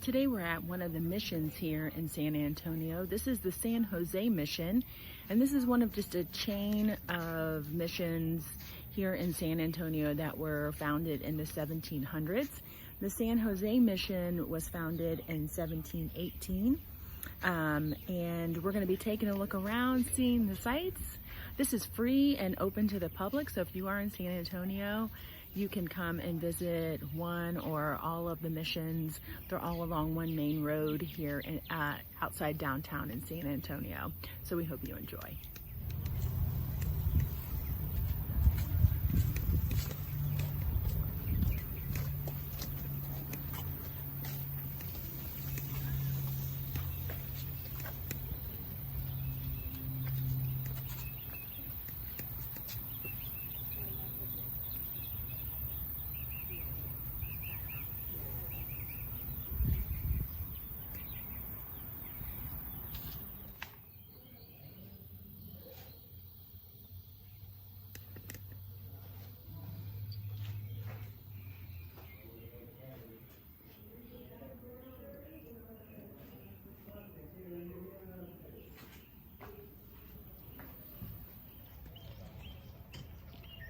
Today we're at one of the missions here in San Antonio. This is the San Jose Mission, and this is one of just a chain of missions here in San Antonio that were founded in the 1700s. The San Jose Mission was founded in 1718, and we're going to be taking a look around, seeing the sights. This is free and open to the public, so if you are in San Antonio, you can come and visit one or all of the missions. They're all along one main road here outside downtown in San Antonio. So we hope you enjoy.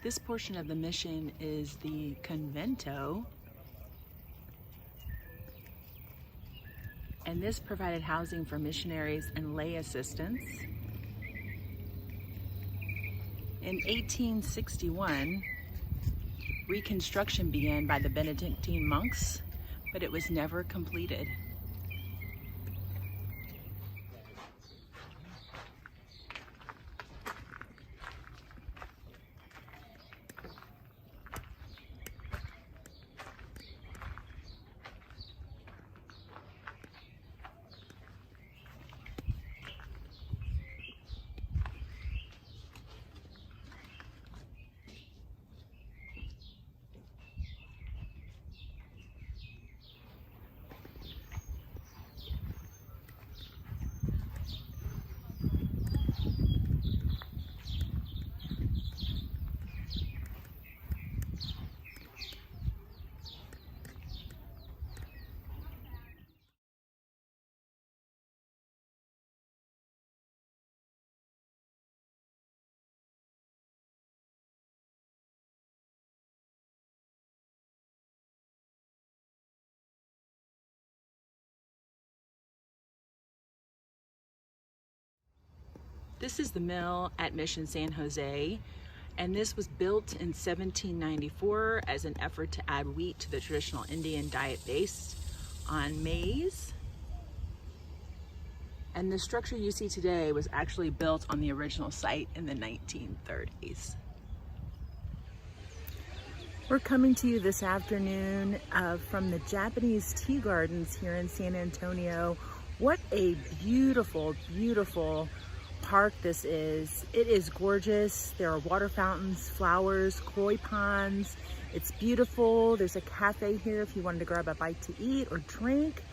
This portion of the mission is the Convento, and this provided housing for missionaries and lay assistants. In 1861, reconstruction began by the Benedictine monks, but it was never completed. This is the mill at Mission San Jose, and this was built in 1794 as an effort to add wheat to the traditional Indian diet based on maize. And the structure you see today was actually built on the original site in the 1930s. We're coming to you this afternoon from the Japanese tea gardens here in San Antonio. What a beautiful, beautiful park this is. It is gorgeous. There are water fountains, flowers, koi ponds. It's beautiful. There's a cafe here if you wanted to grab a bite to eat or drink.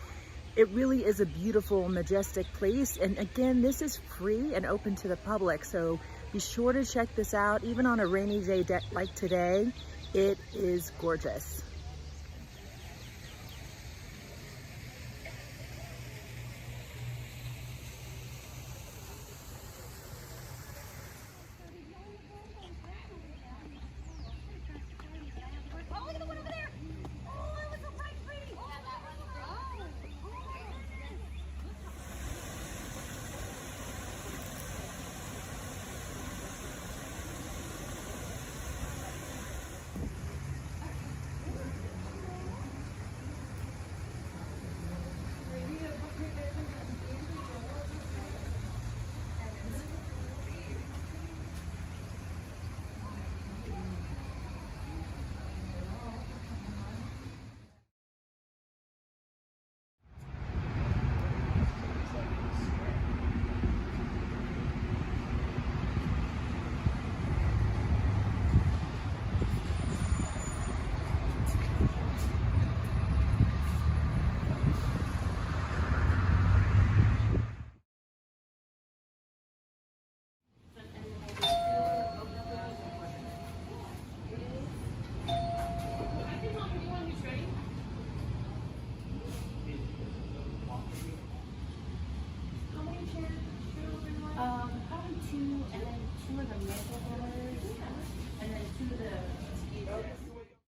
It really is a beautiful, majestic place. And again, this is free and open to the public. So be sure to check this out. Even on a rainy day like today, it is gorgeous.